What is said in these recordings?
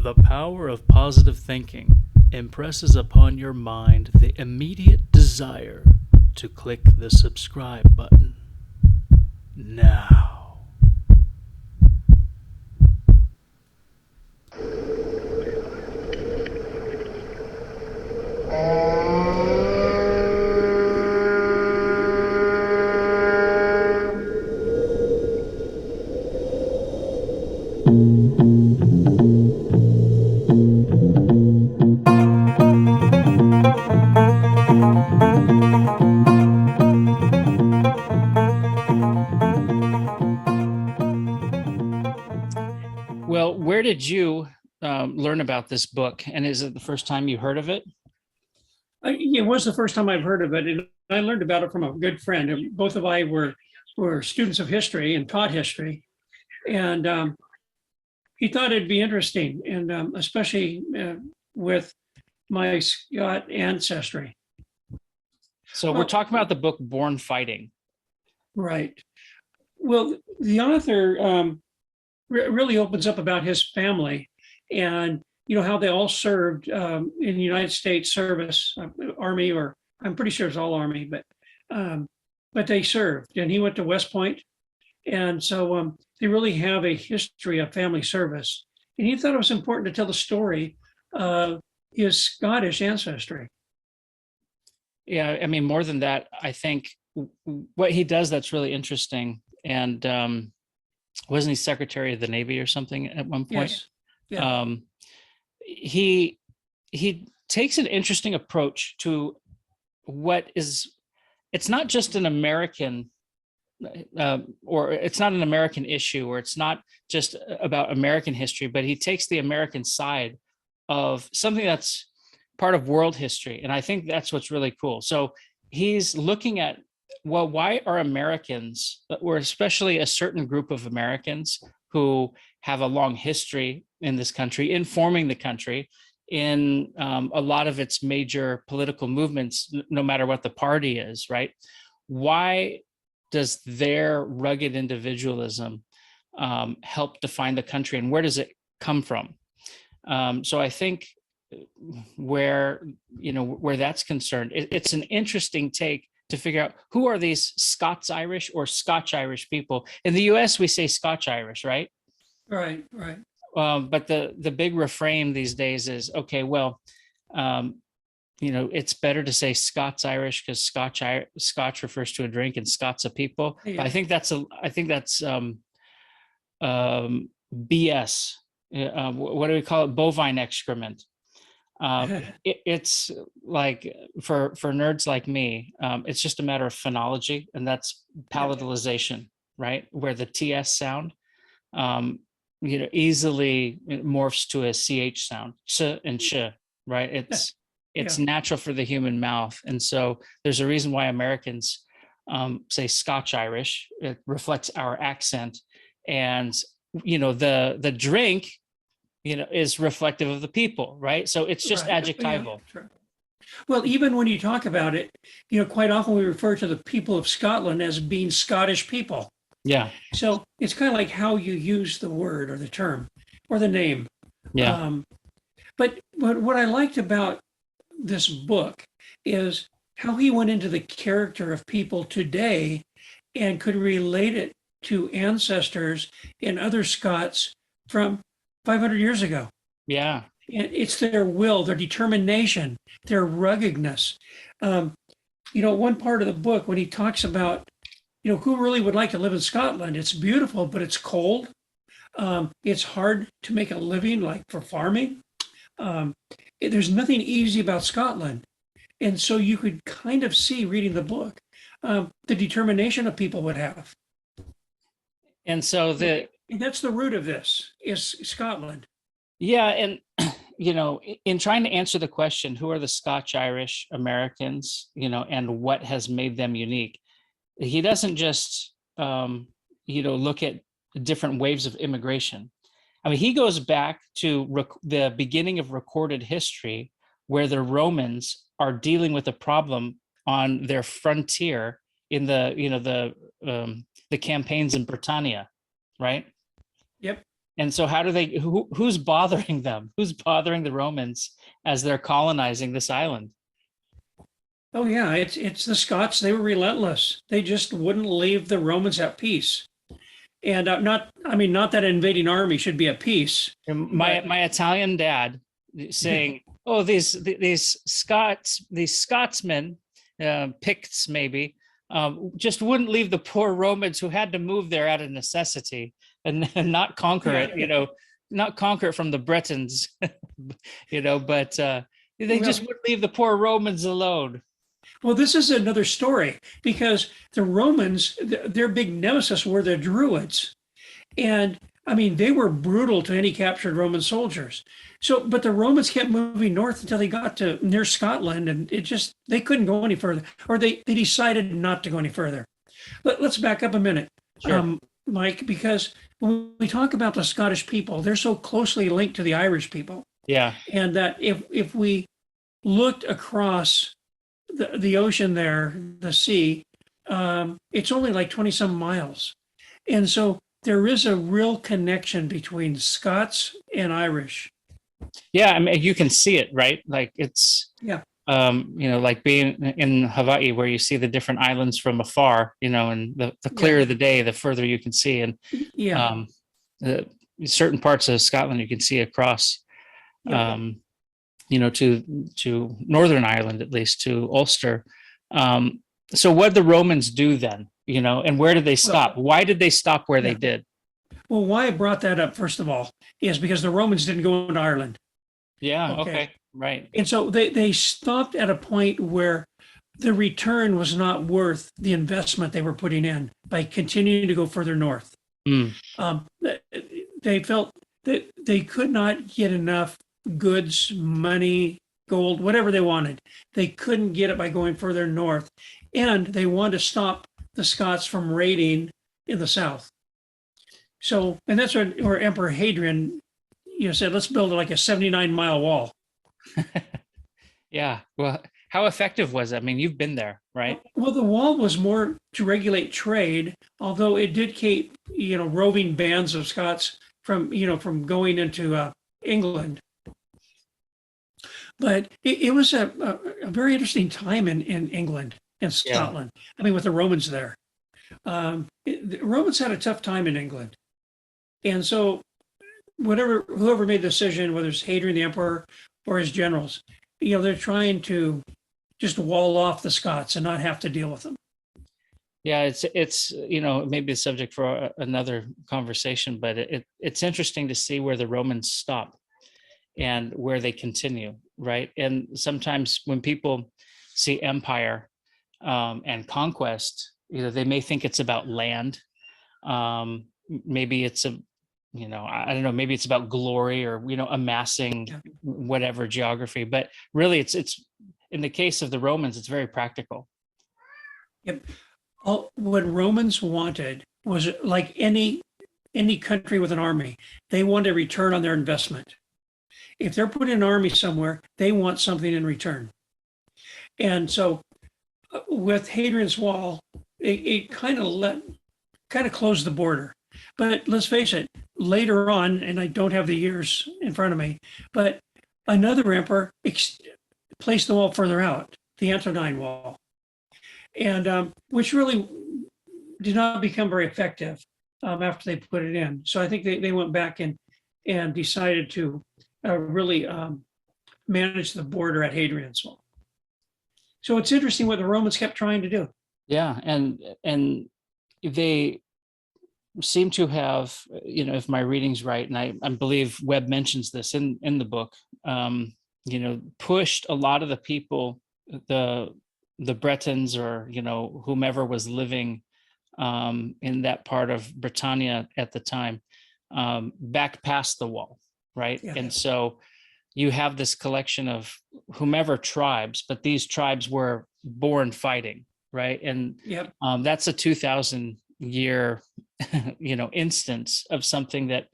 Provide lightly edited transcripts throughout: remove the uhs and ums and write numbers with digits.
The power of positive thinking impresses upon your mind the immediate desire to click the subscribe button. Now. Well, where did you learn about this book? And is it the first time you heard of it? It was the first time I've heard of it, and I learned about it from a good friend. And both of I were students of history and taught history, and he thought it'd be interesting, and especially with my Scott ancestry. So we're talking about the book Born Fighting. Right. Well, the author really opens up about his family, and how they all served in the United States service, Army, or I'm pretty sure it's all Army, but they served, and he went to West Point, and so they really have a history of family service. And he thought it was important to tell the story of his Scottish ancestry. Yeah, I mean, more than that, I think what he does that's really interesting. And wasn't he Secretary of the Navy or something at one point? Yes. Yeah. He takes an interesting approach to what is. It's not just an American, or it's not an American issue, or it's not just about American history, but he takes the American side of something that's part of world history. And I think that's what's really cool. So he's looking at, well, why are Americans, or especially a certain group of Americans who have a long history in this country, in forming the country, in a lot of its major political movements, no matter what the party is, right? Why does their rugged individualism help define the country, and where does it come from? So I think where that's concerned, it's an interesting take to figure out who are these Scots-Irish or Scotch-Irish people. In the US, we say Scotch-Irish, right? Right. But the big refrain these days is, okay, well, it's better to say Scots-Irish because Scotch refers to a drink and Scots a people. Yeah. But I think that's BS. What do we call it? Bovine excrement. It's like for nerds like me, it's just a matter of phonology, and that's palatalization, right? Where the TS sound, easily morphs to a CH sound, ch and ch, right? It's natural for the human mouth, and so there's a reason why Americans say Scotch Irish. It reflects our accent, and the drink is reflective of the people, right? So it's just adjectival. Yeah, sure. Well, even when you talk about it, quite often we refer to the people of Scotland as being Scottish people. Yeah. So it's kind of like how you use the word or the term or the name. Yeah. But what I liked about this book is how he went into the character of people today and could relate it to ancestors and other Scots from 500 years ago. Yeah. And it's their will, their determination, their ruggedness. One part of the book when he talks about, who really would like to live in Scotland? It's beautiful, but it's cold. It's hard to make a living, like for farming. There's nothing easy about Scotland. And so you could kind of see, reading the book, the determination of people would have. And so and that's the root of this, is Scotland. Yeah. And, in trying to answer the question, who are the Scotch-Irish Americans, and what has made them unique? He doesn't just, look at different waves of immigration. I mean, he goes back to the beginning of recorded history, where the Romans are dealing with a problem on their frontier in the campaigns in Britannia, right? Yep. And so how do they, who's bothering them? Who's bothering the Romans as they're colonizing this island? Oh yeah, it's the Scots. They were relentless. They just wouldn't leave the Romans at peace. And not, I mean, not that an invading army should be at peace. And my Italian dad saying, "Oh, these Scotsmen, Picts maybe, just wouldn't leave the poor Romans who had to move there out of necessity and not conquer it, not conquer it from the Bretons, but they just wouldn't leave the poor Romans alone." Well, this is another story because the Romans, their big nemesis were the Druids. And I mean, they were brutal to any captured Roman soldiers. So, but the Romans kept moving north until they got to near Scotland, and they couldn't go any further, or they decided not to go any further. Let's back up a minute, Sure. Mike, because when we talk about the Scottish people, they're so closely linked to the Irish people. Yeah. And that if we looked across the ocean there, the sea, it's only like 20 some miles. And so there is a real connection between Scots and Irish. Yeah, I mean, you can see it, right? Like it's, like being in Hawaii where you see the different islands from afar, and the clearer the day, the further you can see. And certain parts of Scotland you can see across, to Northern Ireland, at least to Ulster. So what did the Romans do then? And where did they stop? Why did they stop where they did? Well, why I brought that up, first of all, is because the Romans didn't go into Ireland. Yeah. Okay. Right. And so they stopped at a point where the return was not worth the investment they were putting in by continuing to go further north. They felt that they could not get enough goods, money, gold, whatever they wanted. They couldn't get it by going further north. And they wanted to stop the Scots from raiding in the south. So, and that's where Emperor Hadrian, said, let's build like a 79-mile wall. Yeah. Well, how effective was it? I mean, you've been there, right? Well, the wall was more to regulate trade, although it did keep, roving bands of Scots from going into England. But it was a very interesting time in England and Scotland. Yeah. I mean, with the Romans there. The Romans had a tough time in England. And so whoever made the decision, whether it's Hadrian the Emperor or his generals, they're trying to just wall off the Scots and not have to deal with them. Yeah, it's maybe a subject for another conversation, but it's interesting to see where the Romans stop and where they continue, right? And sometimes when people see empire and conquest, they may think it's about land. Maybe it's I don't know, maybe it's about glory or, amassing whatever geography, but really it's in the case of the Romans, it's very practical. Yep. What Romans wanted was like any country with an army, they want a return on their investment. If they're putting an army somewhere, they want something in return. And so with Hadrian's Wall, it kind of closed the border. But let's face it, later on, and I don't have the years in front of me, but another emperor placed the wall further out, the Antonine Wall, and which really did not become very effective after they put it in. So I think they went back and decided to really manage the border at Hadrian's Wall. So it's interesting what the Romans kept trying to do. Yeah, and they seem to have, if my reading's right, and I believe Webb mentions this in the book, pushed a lot of the people, the Bretons or whomever was living in that part of Britannia at the time, back past the wall, right? Yeah. And so you have this collection of whomever tribes, but these tribes were born fighting, right? And that's a 2,000 year instance of something that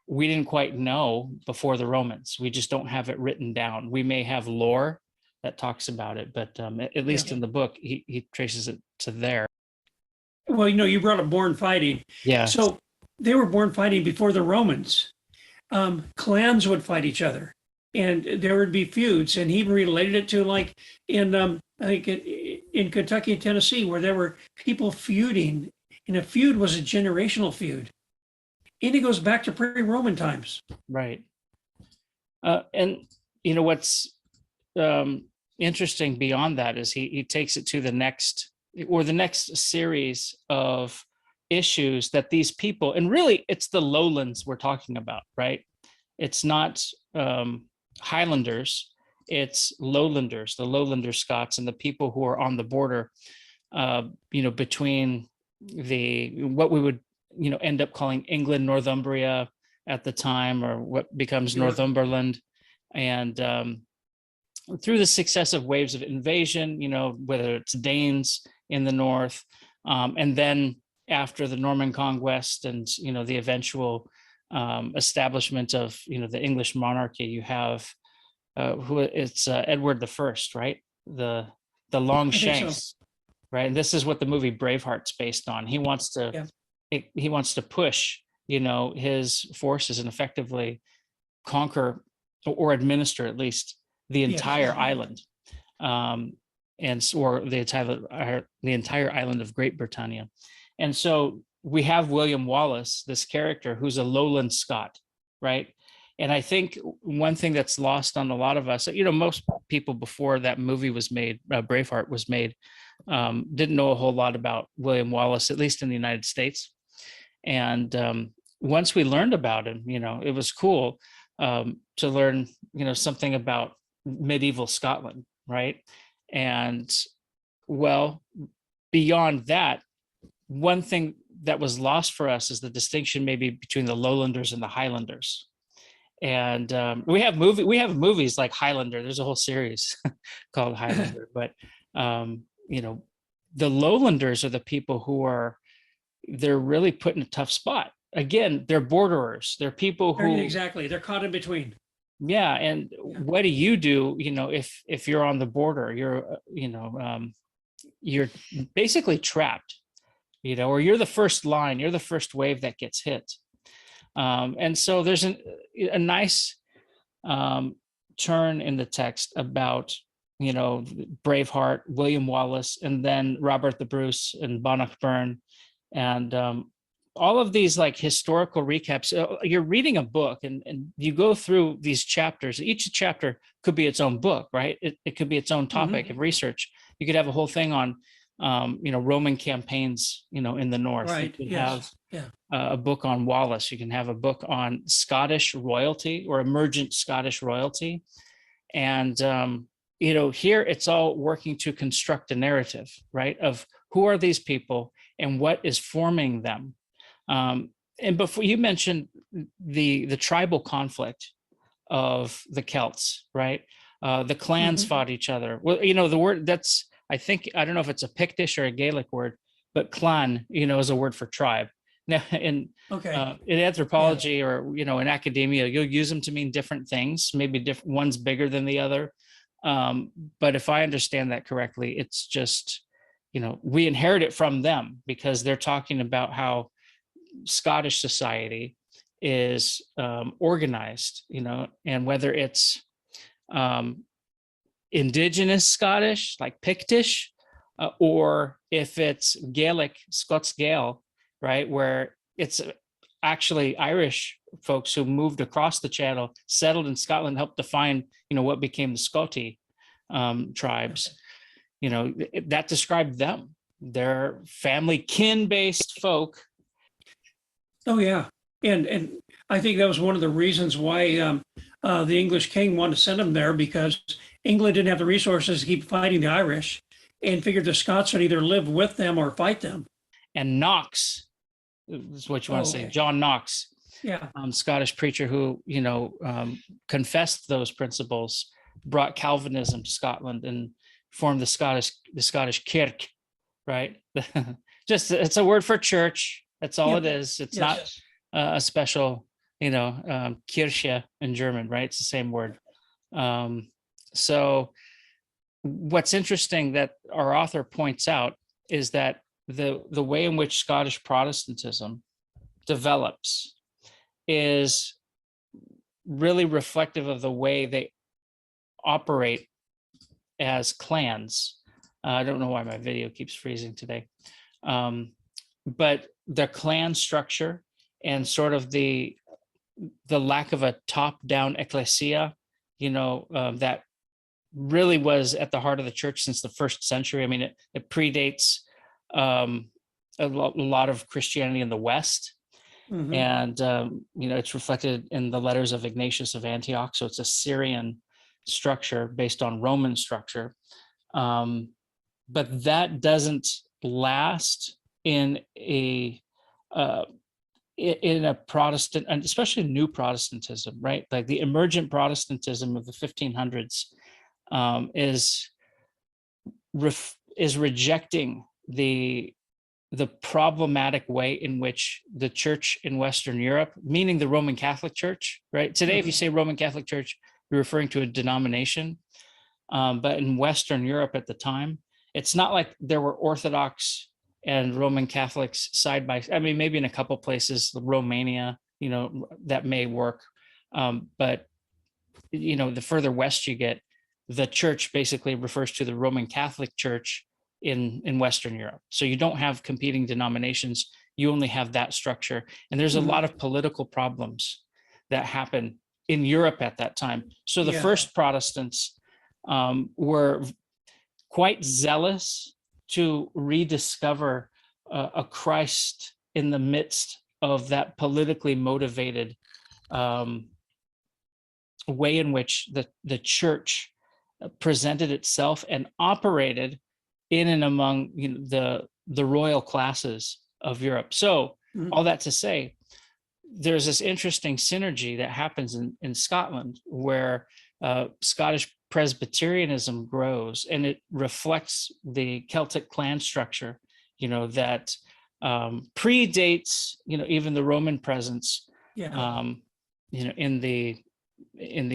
we didn't quite know before the Romans. We just don't have it written down. We may have lore that talks about it, but at least in the book he traces it to there. Well, you brought up born fighting. Yeah. So they were born fighting before the Romans. Clans would fight each other, and there would be feuds. And he related it to like in I think in Kentucky and Tennessee, where there were people feuding, and a feud was a generational feud. And it goes back to pre-Roman times. Right. And you know what's interesting beyond that is he takes it to the next series of issues that these people, and really it's the lowlands we're talking about, right? It's not Highlanders, it's lowlanders, the lowlander Scots, and the people who are on the border, between what we would end up calling England, Northumbria at the time, or what becomes Northumberland. And through the successive waves of invasion, whether it's Danes in the north, and then after the Norman conquest and the eventual establishment of the English monarchy, you have Edward I, right? The Longshanks, right? And this is what the movie Braveheart's based on. He wants to push his forces and effectively conquer or administer at least the entire island, or the entire island of Great Britannia. And so we have William Wallace, this character who's a lowland Scot, right? And I think one thing that's lost on a lot of us, most people before that movie was made, Braveheart was made, didn't know a whole lot about William Wallace, at least in the United States. And once we learned about him, it was cool to learn, something about medieval Scotland, right? And well, beyond that, one thing that was lost for us is the distinction maybe between the Lowlanders and the Highlanders. And we have movies like Highlander. There's a whole series called Highlander. But the Lowlanders are the people who they're really put in a tough spot. Again, they're borderers. They're people who exactly, they're caught in between. Yeah, and what do? If you're on the border? You're basically trapped, or you're the first line, you're the first wave that gets hit. And so there's a nice turn in the text about Braveheart, William Wallace, and then Robert the Bruce and Bannockburn, and all of these like historical recaps. You're reading a book and you go through these chapters. Each chapter could be its own book, right? It could be its own topic of research. You could have a whole thing on Roman campaigns in the north. Right. You could have a book on Wallace. You can have a book on Scottish royalty or emergent Scottish royalty. And here it's all working to construct a narrative, right, of who are these people and what is forming them. And before, you mentioned the tribal conflict of the Celts, right? The clans fought each other. Well, the word that's, I don't know if it's a Pictish or a Gaelic word, but clan, is a word for tribe. Now, in anthropology or, in academia, you'll use them to mean different things, maybe one's bigger than the other. But if I understand that correctly, it's just, we inherit it from them because they're talking about how Scottish society is organized, and whether it's indigenous Scottish, like Pictish, or if it's Gaelic, Scots Gael, right, where it's actually Irish folks who moved across the Channel, settled in Scotland, helped define, what became the Scoti tribes. That described them. They're family kin-based folk. Oh yeah, and I think that was one of the reasons why the English king wanted to send them there, because England didn't have the resources to keep fighting the Irish, and figured the Scots would either live with them or fight them. And Knox is what you want to say, John Knox, Scottish preacher who confessed those principles, brought Calvinism to Scotland, and formed the Scottish Kirk, right? Just it's a word for church. That's all it is. It's not a special, Kirche in German, right? It's the same word. So what's interesting that our author points out is that the way in which Scottish Protestantism develops is really reflective of the way they operate as clans. I don't know why my video keeps freezing today. But the clan structure and sort of the lack of a top-down ecclesia, that really was at the heart of the church since the first century. I mean, it predates a lot of Christianity in the West. Mhm. And it's reflected in the letters of Ignatius of Antioch. So it's a Syrian structure based on Roman structure. But that doesn't last in a Protestant, and especially new Protestantism, right? Like the emergent Protestantism of the 1500s is rejecting the problematic way in which the church in Western Europe, meaning the Roman Catholic Church, right? Today, if you say Roman Catholic Church, you're referring to a denomination. But in Western Europe at the time, it's not like there were Orthodox and Roman Catholics side by side. I mean, maybe in a couple places, Romania, that may work. But the further west you get, the church basically refers to the Roman Catholic Church in Western Europe. So you don't have competing denominations. You only have that structure. And there's a lot of political problems that happen in Europe at that time. So the first Protestants were quite zealous to rediscover a Christ in the midst of that politically motivated way in which the church presented itself and operated in and among the royal classes of Europe. So all that to say, there's this interesting synergy that happens in Scotland where Scottish Presbyterianism grows, and it reflects the Celtic clan structure, that predates, even the Roman presence, in the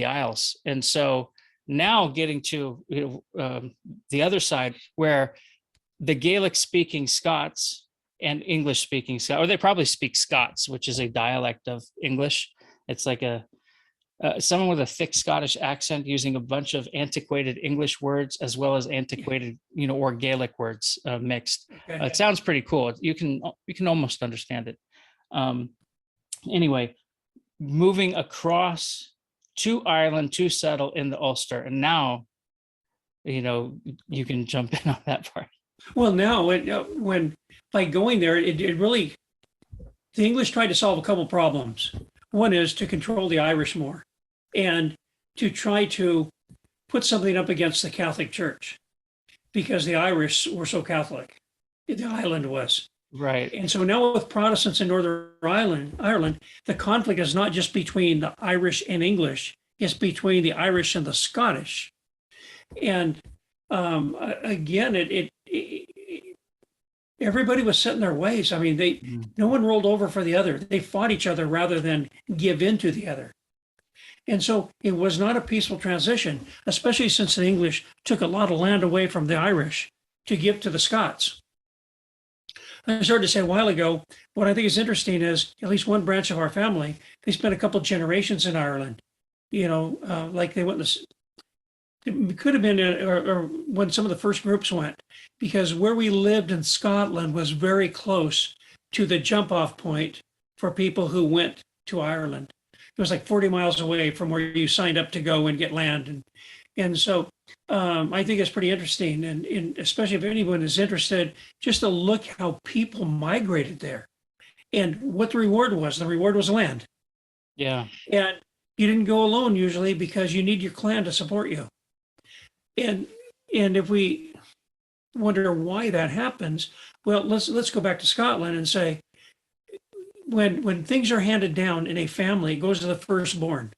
Isles. And so now getting to the other side, where the Gaelic-speaking Scots and English-speaking Scots, or they probably speak Scots, which is a dialect of English. It's like someone with a thick Scottish accent using a bunch of antiquated English words as well as antiquated, or Gaelic words mixed. Okay. It sounds pretty cool. You can almost understand it. Anyway, moving across to Ireland to settle in the Ulster, and now, you can jump in on that part. Well, now when by going there, it really, the English tried to solve a couple problems. One is to control the Irish more, and to try to put something up against the Catholic Church, because the Irish were so Catholic. The island was. Right. And so now with Protestants in Northern Ireland, the conflict is not just between the Irish and English, it's between the Irish and the Scottish. And again, everybody was set in their ways. I mean, no one rolled over for the other. They fought each other rather than give in to the other. And so it was not a peaceful transition, especially since the English took a lot of land away from the Irish to give to the Scots. I started to say a while ago, what I think is interesting is at least one branch of our family, they spent a couple of generations in Ireland, like they went it could have been or when some of the first groups went, because where we lived in Scotland was very close to the jump off point for people who went to Ireland. It was like 40 miles away from where you signed up to go and get land. And so I think it's pretty interesting, and especially if anyone is interested, just to look how people migrated there and what the reward was. The reward was land. Yeah. And you didn't go alone usually because you need your clan to support you. And if we wonder why that happens, well, let's go back to Scotland and say, when things are handed down in a family, it goes to the firstborn.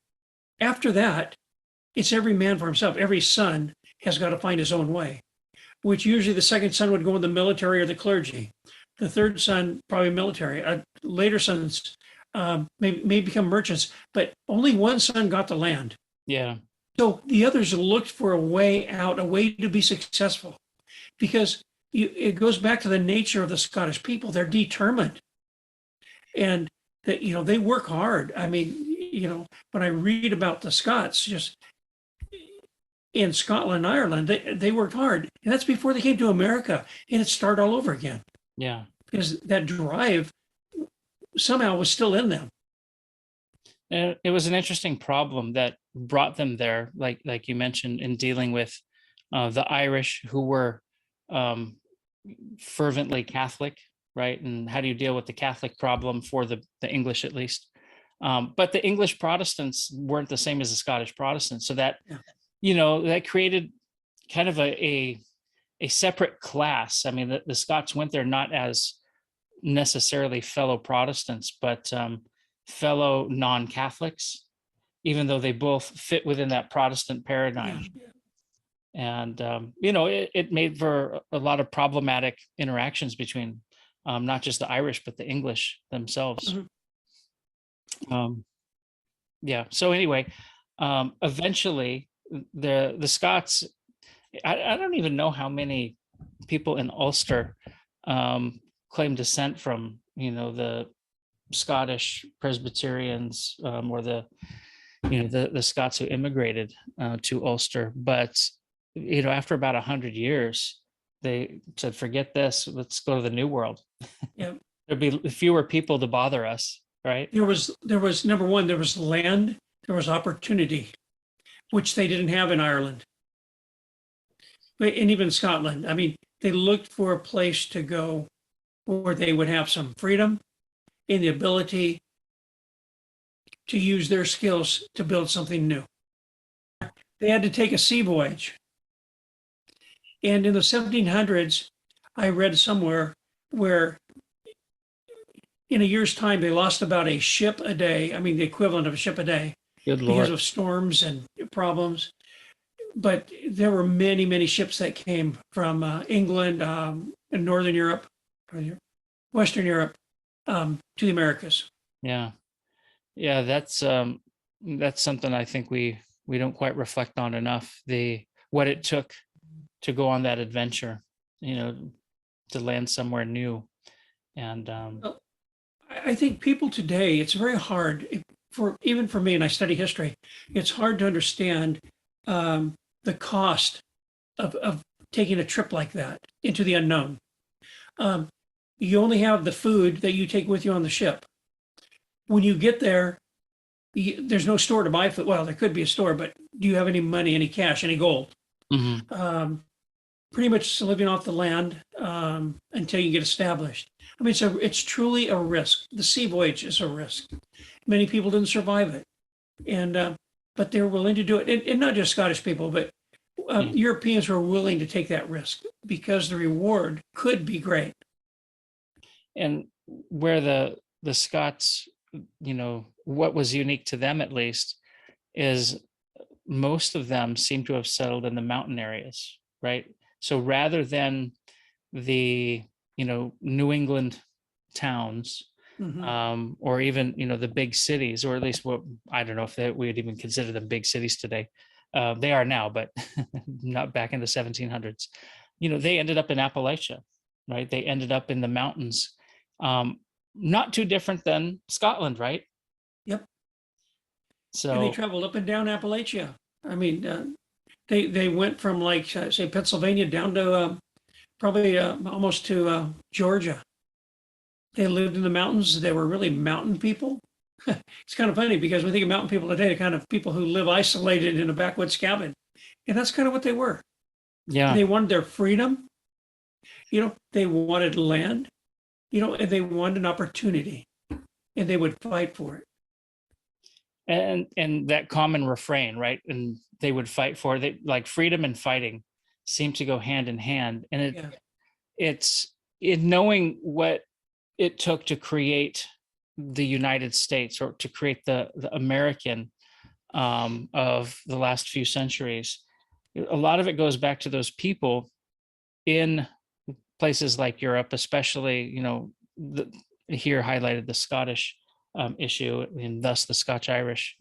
After that, it's every man for himself. Every son has got to find his own way, which usually the second son would go in the military or the clergy. The third son, probably military. Later sons may become merchants, but only one son got the land. Yeah. So the others looked for a way out, a way to be successful, because it goes back to the nature of the Scottish people. They're determined. And that, they work hard. I mean, when I read about the Scots just in Scotland and Ireland, they worked hard. And that's before they came to America, and it started all over again Yeah. because that drive somehow was still in them. And it was an interesting problem that brought them there, like you mentioned, in dealing with the Irish, who were fervently Catholic, right? And how do you deal with the Catholic problem for the English, at least? But the English Protestants weren't the same as the Scottish Protestants, so that that created kind of a separate class. I mean, the Scots went there not as necessarily fellow Protestants, but fellow non-Catholics, even though they both fit within that Protestant paradigm. And it made for a lot of problematic interactions between not just the Irish but the English themselves. So anyway, eventually the Scots, I don't even know how many people in Ulster claim descent from the Scottish Presbyterians, or the Scots who immigrated to Ulster. But after about 100 years, they said, forget this, let's go to the New World. Yeah. There'd be fewer people to bother us, right? There was number one, there was land, there was opportunity, which they didn't have in Ireland. And even Scotland. I mean, they looked for a place to go where they would have some freedom and the ability to use their skills to build something new. They had to take a sea voyage. And in the 1700s, I read somewhere where in a year's time, they lost about a ship a day. I mean, the equivalent of a ship a day. Good Lord. Because of storms and problems. But there were many, many ships that came from England and Northern Europe, Western Europe, to the Americas. Yeah. That's something I think we don't quite reflect on enough. What it took to go on that adventure, to land somewhere new. And I think people today, it's very hard even for me, and I study history, it's hard to understand the cost of taking a trip like that into the unknown. You only have the food that you take with you on the ship. When you get there, there's no store to buy food. Well, there could be a store, but do you have any money, any cash, any gold? Mm-hmm. Pretty much living off the land until you get established. I mean, it's truly a risk. The sea voyage is a risk. Many people didn't survive it, and but they're willing to do it. And not just Scottish people, but Europeans were willing to take that risk because the reward could be great. And where the Scots, what was unique to them, at least, is most of them seem to have settled in the mountain areas, right? So rather than the New England towns, or even the big cities, or at least what, I don't know if we would even consider them big cities today. They are now, but not back in the 1700s. They ended up in Appalachia, right? They ended up in the mountains. Not too different than Scotland, right? Yep. So and they traveled up and down Appalachia. I mean, they went from say Pennsylvania down to probably almost to Georgia. They lived in the mountains. They were really mountain people. It's kind of funny because we think of mountain people today, the kind of people who live isolated in a backwoods cabin, and that's kind of what they were. Yeah. They wanted their freedom. They wanted land. And they wanted an opportunity, and they would fight for it. And that common refrain, right? And they would fight for it. Like freedom and fighting seem to go hand in hand. And it's in knowing what it took to create the United States, or to create the American of the last few centuries. A lot of it goes back to those people in places like Europe, especially, here highlighted the Scottish issue, and thus the Scotch-Irish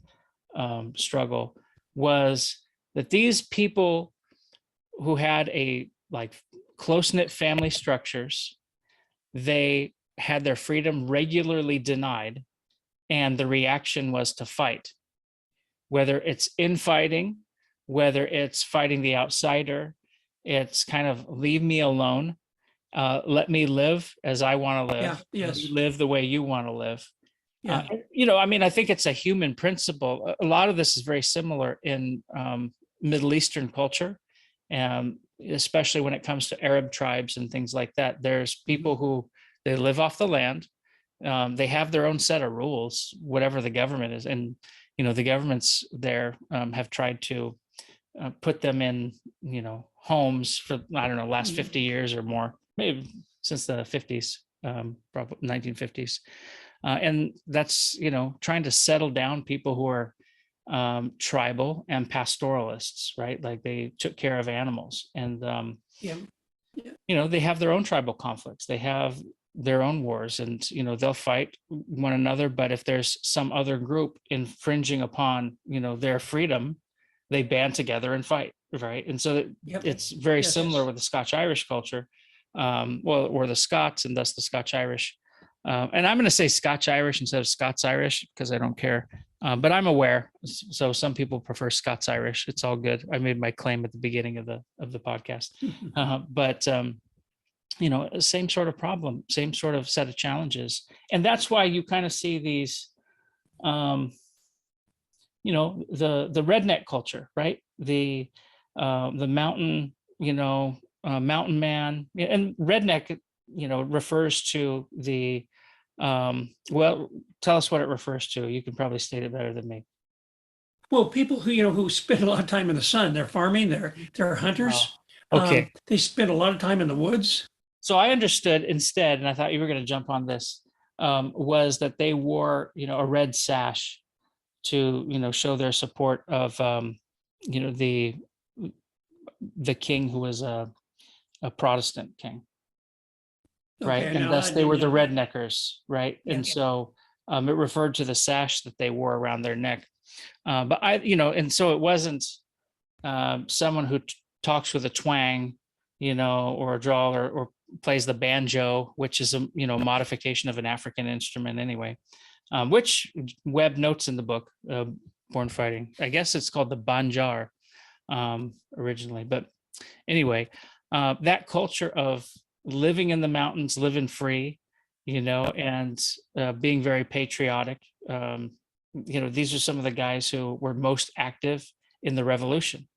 struggle, was that these people who had close-knit family structures, they had their freedom regularly denied, and the reaction was to fight, whether it's infighting, whether it's fighting the outsider. It's kind of leave me alone. Let me live as I want to live. Yes. You live the way you want to live. Yeah. I mean, I think it's a human principle. A lot of this is very similar in Middle Eastern culture, especially when it comes to Arab tribes and things like that. There's people who they live off the land. They have their own set of rules, whatever the government is. And, the governments there have tried to put them in, homes for, I don't know, last 50 years or more, maybe since the 50s, probably 1950s. And that's, trying to settle down people who are tribal and pastoralists, right? Like they took care of animals and, they have their own tribal conflicts. They have their own wars and, they'll fight one another. But if there's some other group infringing upon, their freedom, they band together and fight, right? And so it's very similar with the Scotch-Irish culture, or the Scots, and thus the Scotch-Irish. And I'm going to say Scotch-Irish instead of Scots-Irish because I don't care, but I'm aware. So some people prefer Scots-Irish. It's all good. I made my claim at the beginning of the podcast, but same sort of problem, same sort of set of challenges, and that's why you kind of see these, the redneck culture, right? The mountain, mountain man, and redneck, refers to the, well, tell us what it refers to. You can probably state it better than me. Well, people who spend a lot of time in the sun, they're farming, they're hunters. Oh, okay. They spend a lot of time in the woods. So I understood instead, and I thought you were going to jump on this, was that they wore, a red sash to, show their support of, the king who was a Protestant king. Right. Okay, and thus they were the redneckers. Right. And so it referred to the sash that they wore around their neck. But and so it wasn't someone who talks with a twang, or a drawl or plays the banjo, which is a, modification of an African instrument anyway, which Webb notes in the book, Born Fighting. I guess it's called the banjar originally. But anyway, that culture of living in the mountains, living free, and being very patriotic. These are some of the guys who were most active in the revolution.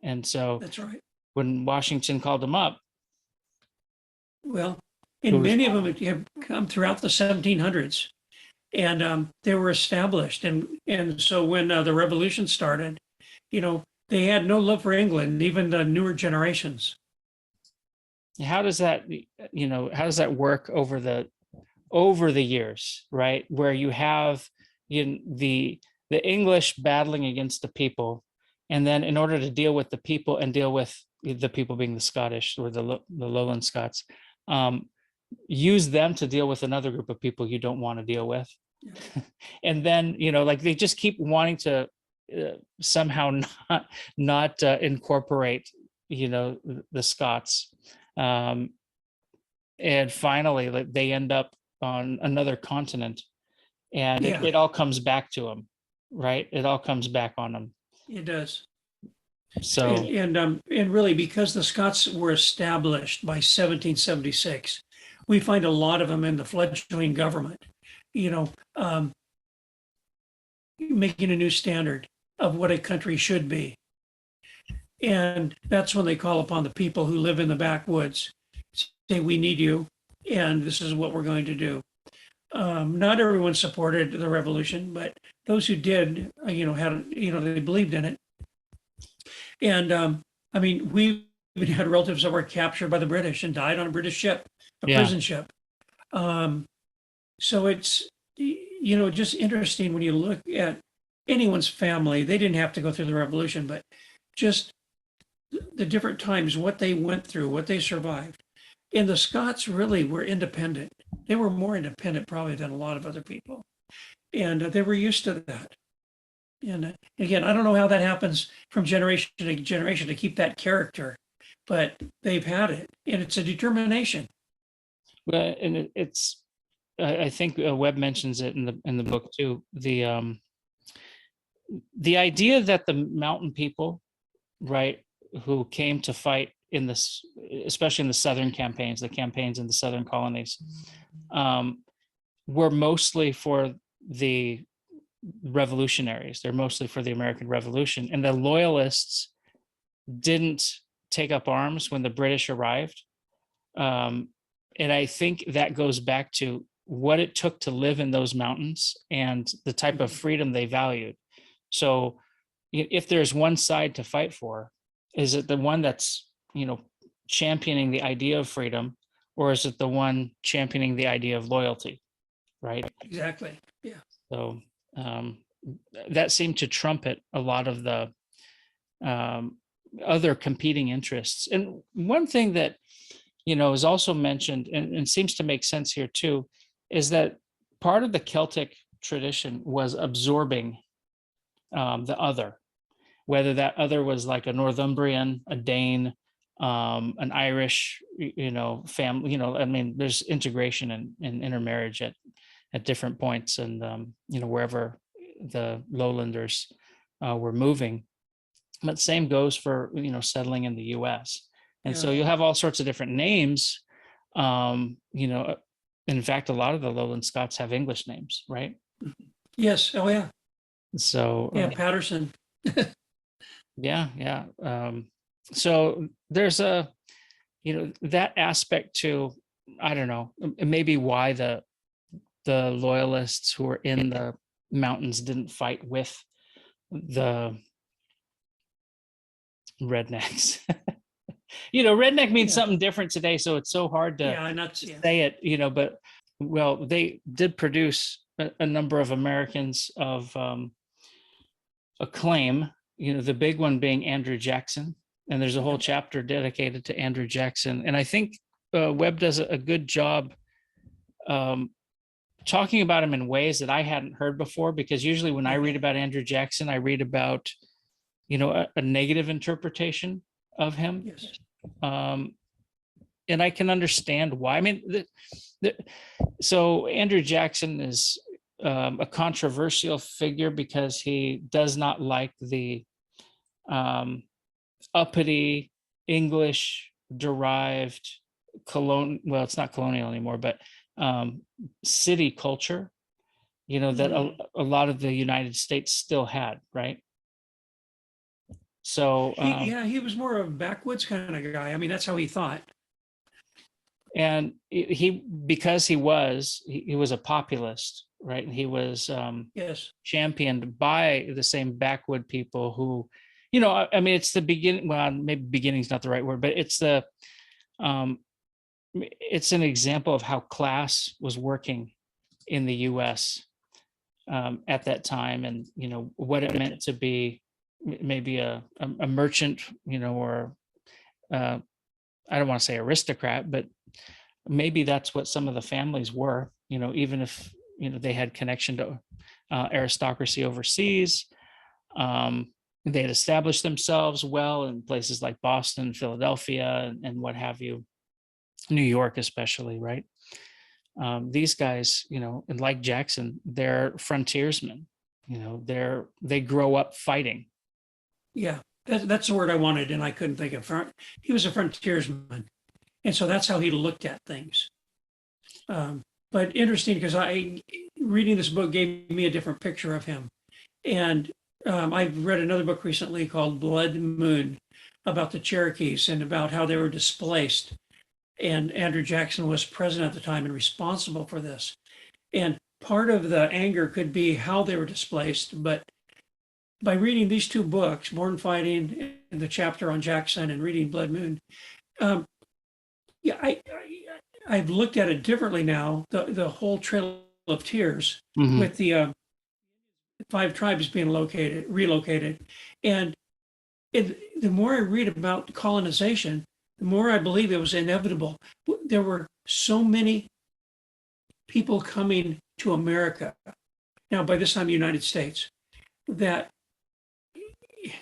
And so that's right. When Washington called them up. Well, and many of them have come throughout the 1700s, and they were established. And so when the revolution started, they had no love for England, even the newer generations. How does that work over the years, right? Where you have the English battling against the people, and then in order to deal with the people and deal with the people being the Scottish or the Lowland Scots, use them to deal with another group of people you don't want to deal with. And then, they just keep wanting to somehow not incorporate, the Scots. And finally, they end up on another continent, and it all comes back to them, right? It all comes back on them. It does. So and really, because the Scots were established by 1776, we find a lot of them in the fledgling government, making a new standard of what a country should be. And that's when they call upon the people who live in the backwoods, say, we need you, and this is what we're going to do. Not everyone supported the revolution, but those who did, they believed in it. And we even had relatives that were captured by the British and died on a British ship, a prison ship. So it's, just interesting when you look at anyone's family. They didn't have to go through the revolution, but just the different times, what they went through, what they survived. And the Scots really were independent. They were more independent probably than a lot of other people. And they were used to that. And again, I don't know how that happens from generation to generation to keep that character, but they've had it, and it's a determination. Well, and it's I think Webb mentions it in the book too. The idea that the mountain people, right, who came to fight in this, especially in the southern campaigns, the campaigns in the southern colonies, were mostly for the revolutionaries. They're mostly for the American Revolution, and the Loyalists didn't take up arms when the British arrived. And I think that goes back to what it took to live in those mountains and the type of freedom they valued. So if there's one side to fight for, is it the one that's, championing the idea of freedom, or is it the one championing the idea of loyalty? Right. Exactly. Yeah. So that seemed to trumpet a lot of the other competing interests. And one thing that, is also mentioned and seems to make sense here too, is that part of the Celtic tradition was absorbing the other, whether that other was like a Northumbrian, a Dane, an Irish, family, I mean, there's integration and intermarriage at different points, and wherever the lowlanders were moving. But same goes for settling in the U.S. And so you'll have all sorts of different names. In fact, a lot of the lowland Scots have English names, right? Yes. Oh yeah. So yeah, Patterson. Yeah. So there's that aspect to, I don't know, maybe why the Loyalists who were in the mountains didn't fight with the rednecks. Redneck means something different today, so it's so hard to say it, but well, they did produce a number of Americans of acclaim, the big one being Andrew Jackson, and there's a whole chapter dedicated to Andrew Jackson. And I think Webb does a good job talking about him in ways that I hadn't heard before, because usually when I read about Andrew Jackson, I read about a negative interpretation of him. Yes. And I can understand why. I mean, so Andrew Jackson is a controversial figure because he does not like the uppity English derived well, it's not colonial anymore, but city culture, that a lot of the United States still had, right? So he was more of a backwoods kind of guy. I mean, that's how he thought. And because he was a populist, right? And he was championed by the same backwood people who, I mean, it's the beginning. Well, maybe beginning's not the right word, but it's it's an example of how class was working in the U.S. At that time, and what it meant to be maybe a merchant, or I don't want to say aristocrat, but maybe that's what some of the families were, even if they had connection to aristocracy overseas. They had established themselves well in places like Boston, Philadelphia, and what have you, New York especially, right? These guys, and like Jackson, they're frontiersmen. They grow up fighting. Yeah, that's the word I wanted, and I couldn't think of. He was a frontiersman, and so that's how he looked at things. But interesting, because reading this book gave me a different picture of him. And I've read another book recently called Blood Moon about the Cherokees and about how they were displaced. And Andrew Jackson was president at the time and responsible for this. And part of the anger could be how they were displaced. But by reading these two books, Born Fighting and the chapter on Jackson, and reading Blood Moon, I've looked at it differently now. The whole Trail of Tears with the 5 tribes being relocated, and the more I read about colonization, the more I believe it was inevitable. There were so many people coming to America, now by this time the United States, that it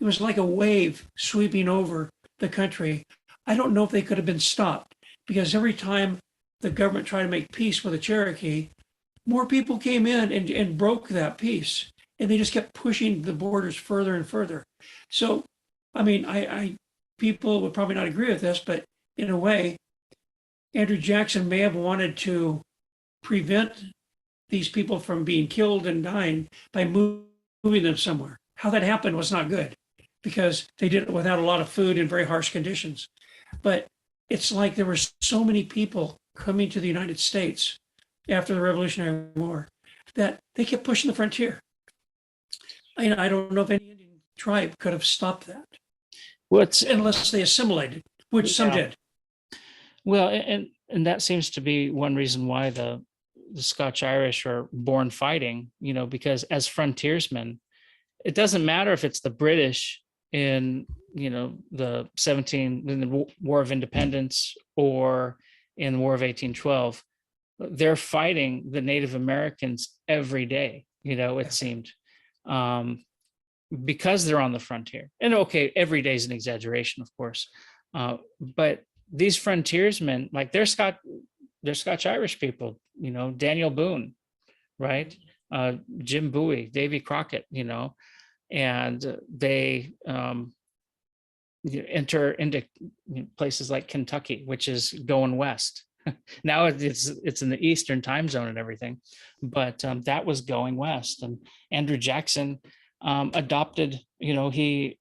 was like a wave sweeping over the country. I don't know if they could have been stopped, because every time the government tried to make peace with the Cherokee, more people came in and broke that peace. And they just kept pushing the borders further and further. So, I mean, I people would probably not agree with this, but in a way, Andrew Jackson may have wanted to prevent these people from being killed and dying by moving them somewhere. How that happened was not good because they did it without a lot of food in very harsh conditions. But it's like there were so many people coming to the United States after the Revolutionary War that they kept pushing the frontier. I don't know if any Indian tribe could have stopped that. Unless they assimilated, which some did. Well, and that seems to be one reason why the Scotch-Irish are born fighting, because as frontiersmen, it doesn't matter if it's the British in, the in the War of Independence or in the War of 1812, they're fighting the Native Americans every day, it seemed. Because they're on the frontier. And okay, every day is an exaggeration, of course. But these frontiersmen, like they're Scotch-Irish people, Daniel Boone, right? Jim Bowie, Davy Crockett, and they enter into places like Kentucky, which is going west. Now it's in the Eastern time zone and everything, but that was going west. And Andrew Jackson adopted, he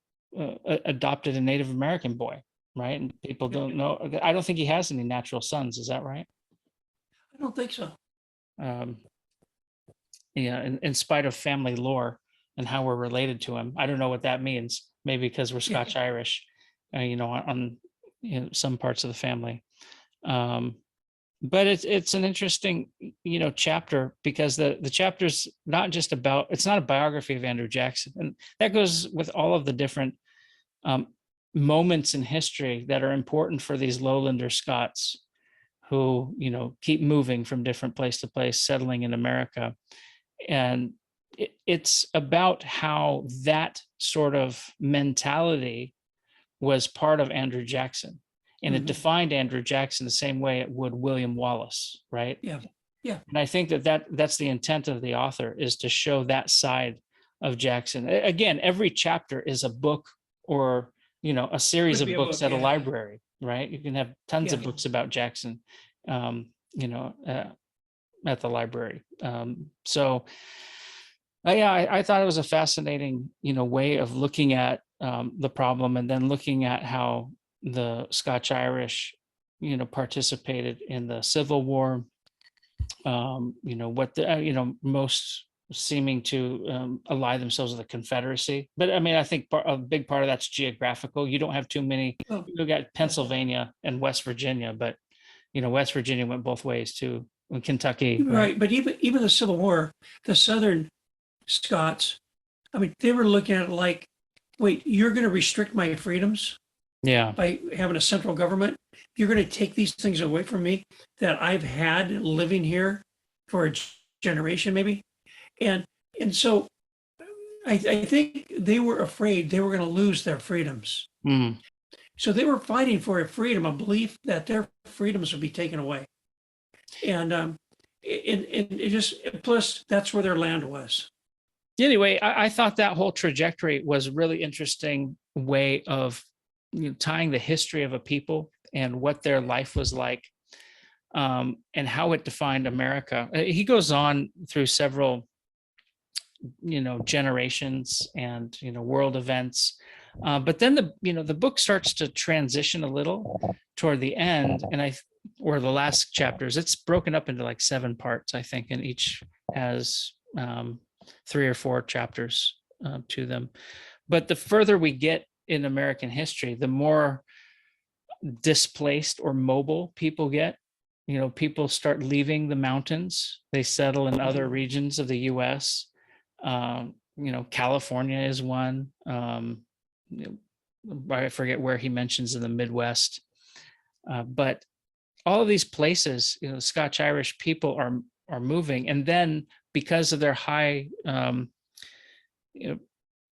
adopted a Native American boy, right? And people don't know. I don't think he has any natural sons. Is that right? I don't think so. Yeah, in spite of family lore and how we're related to him, I don't know what that means. Maybe because we're Scotch-Irish, on some parts of the family. But it's an interesting, chapter because the chapter's not just about, it's not a biography of Andrew Jackson. And that goes with all of the different moments in history that are important for these lowlander Scots who, keep moving from different place to place, settling in America. And it's about how that sort of mentality was part of Andrew Jackson. And it defined Andrew Jackson the same way it would William Wallace, right? Yeah. And I think that's the intent of the author, is to show that side of Jackson. Again, every chapter is a book or, a series of books at a library, right? You can have tons of books about Jackson, at the library. So I thought it was a fascinating, way of looking at the problem, and then looking at how the Scotch-Irish, participated in the Civil War, what the, most seeming to ally themselves with the Confederacy. But I mean, I think a big part of that's geographical. You don't have too many, you got Pennsylvania and West Virginia, but, West Virginia went both ways too, and Kentucky. Right. But even the Civil War, the Southern Scots, I mean, they were looking at it like, wait, you're going to restrict my freedoms? Yeah. By having a central government, you're going to take these things away from me that I've had living here for a generation, maybe. And so I think they were afraid they were going to lose their freedoms. So they were fighting for a freedom, a belief that their freedoms would be taken away. And it just, plus that's where their land was. Anyway, I thought that whole trajectory was a really interesting way of tying the history of a people and what their life was like, and how it defined America. He goes on through several, generations and, world events. But then the book starts to transition a little toward the end, and or the last chapters. It's broken up into like 7 parts, I think, and each has 3 or 4 chapters to them. But the further we get in American history, the more displaced or mobile people get. People start leaving the mountains. They settle in other regions of the U.S. California is one. I forget where he mentions in the Midwest. But all of these places, Scotch-Irish people are moving. And then because of their high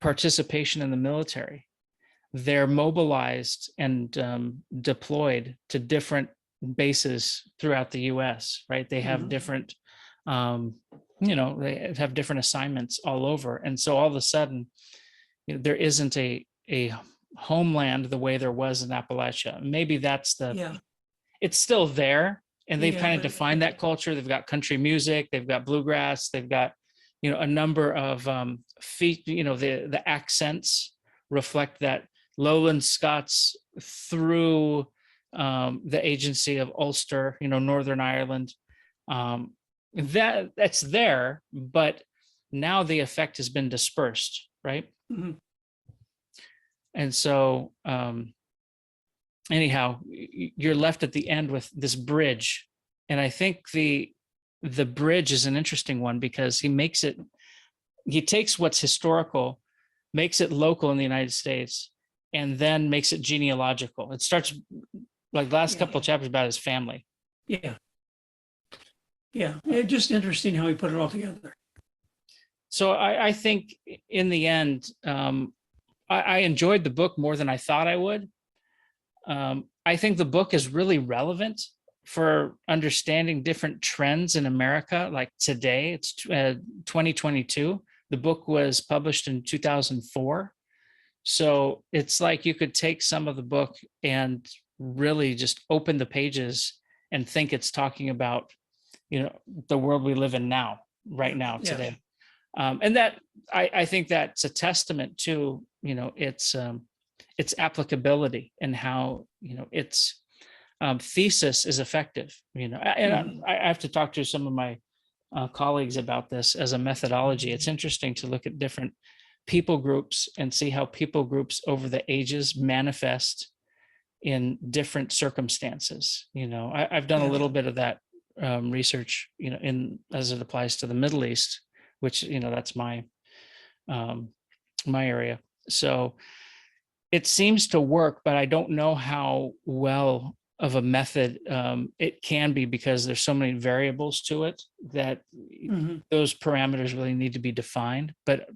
participation in the military, they're mobilized and deployed to different bases throughout the US, right? They have different, they have different assignments all over. And so all of a sudden, there isn't a homeland the way there was in Appalachia. Maybe that's it's still there. And they've kind of defined that culture. They've got country music, they've got bluegrass, they've got, a number of the accents reflect that Lowland Scots through the agency of Ulster, Northern Ireland. That's there, but now the effect has been dispersed, right? Mm-hmm. And so anyhow, you're left at the end with this bridge. And I think the bridge is an interesting one because he takes what's historical, makes it local in the United States, and then makes it genealogical. It starts like the last couple of chapters about his family. Yeah. Yeah. It's just interesting how he put it all together. So I think in the end, I enjoyed the book more than I thought I would. I think the book is really relevant for understanding different trends in America. Like today, it's 2022. The book was published in 2004. So it's like you could take some of the book and really just open the pages and think it's talking about, the world we live in now, right now, today. And that I think that's a testament to, its applicability and how, its thesis is effective. And I have to talk to some of my colleagues about this as a methodology. It's interesting to look at different people groups and see how people groups over the ages manifest in different circumstances. I've done a little bit of that research, as it applies to the Middle East, which, that's my area. So it seems to work, but I don't know how well of a method it can be because there's so many variables to it that those parameters really need to be defined. But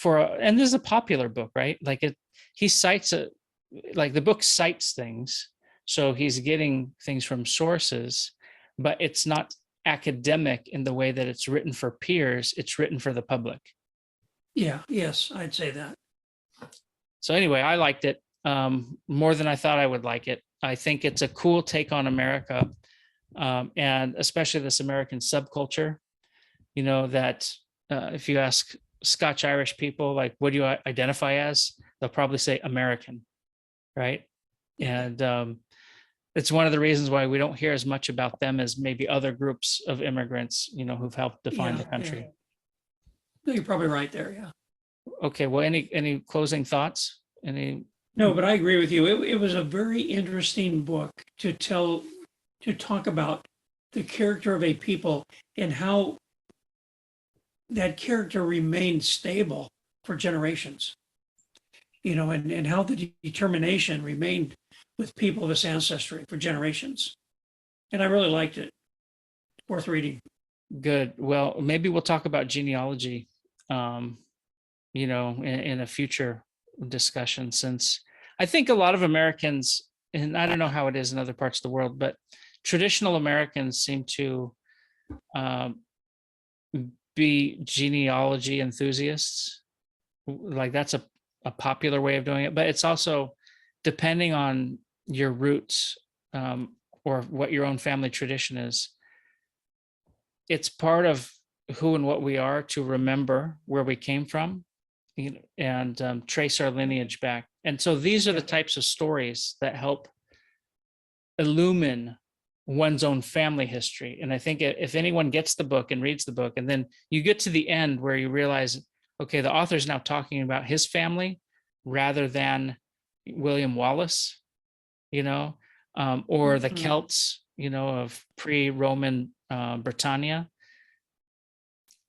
and this is a popular book, right? Like he cites the book cites things. So he's getting things from sources, but it's not academic in the way that it's written for peers. It's written for the public. Yeah. Yes, I'd say that. So anyway, I liked it more than I thought I would like it. I think it's a cool take on America, and especially this American subculture. That if you ask Scotch-Irish people, like, what do you identify as? They'll probably say American, right? And it's one of the reasons why we don't hear as much about them as maybe other groups of immigrants, who've helped define the country. No, you're probably right there. Yeah. Okay. Well, any closing thoughts? No, but I agree with you. It was a very interesting book to talk about the character of a people and how that character remained stable for generations, and how the determination remained with people of this ancestry for generations. And I really liked it. Worth reading. Good. Well, maybe we'll talk about genealogy, in a future discussion, since I think a lot of Americans, and I don't know how it is in other parts of the world, but traditional Americans seem to be genealogy enthusiasts. Like that's a popular way of doing it, but it's also depending on your roots or what your own family tradition is. It's part of who and what we are to remember where we came from, and trace our lineage back. And so these are the types of stories that help illumine one's own family history. And I think if anyone gets the book and reads the book, and then you get to the end where you realize, okay, the author's now talking about his family rather than William Wallace, or the Celts, of pre-Roman Britannia.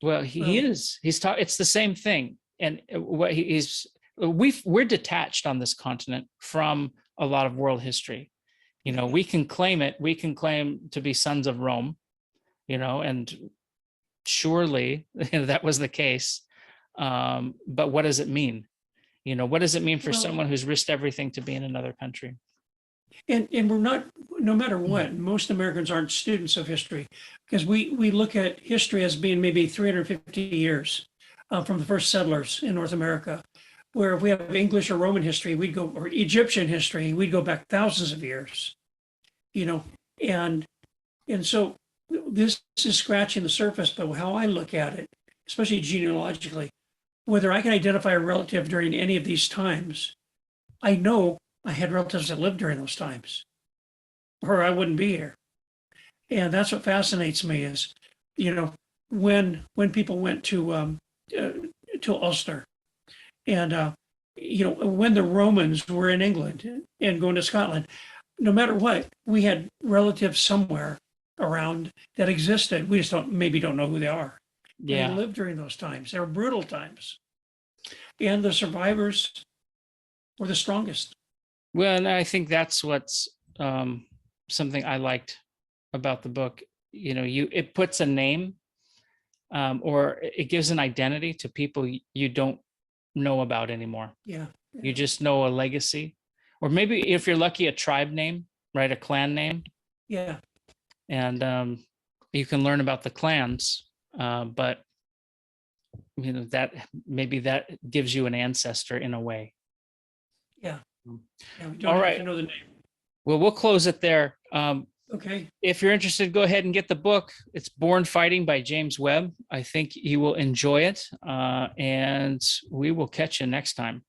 Well, it's the same thing. And what we're detached on this continent from a lot of world history. We can claim it. We can claim to be sons of Rome, and surely that was the case. But what does it mean? What does it mean for someone who's risked everything to be in another country? And we're not, no matter what, most Americans aren't students of history because we look at history as being maybe 350 years from the first settlers in North America. Where if we have English or Roman history, we'd go, or Egyptian history, we'd go back thousands of years, you know, and so this is scratching the surface, but how I look at it, especially genealogically, whether I can identify a relative during any of these times, I know I had relatives that lived during those times, or I wouldn't be here. And that's what fascinates me is, you know, when people went to Ulster, and you know, when the Romans were in England and going to Scotland, no matter what, we had relatives somewhere around that existed. We just don't know who they are. Yeah. They lived during those times. They were brutal times, and the survivors were the strongest. Well, and I think that's what's something I liked about the book. You know, it puts a name or it gives an identity to people you don't know about anymore. Yeah. You just know a legacy, or maybe if you're lucky, a tribe name, right? A clan name. Yeah. And you can learn about the clans, but you know that maybe that gives you an ancestor in a way. Yeah. We don't All have right. to know the name. Well, we'll close it there. Okay. If you're interested, go ahead and get the book. It's Born Fighting by James Webb. I think you will enjoy it, and we will catch you next time.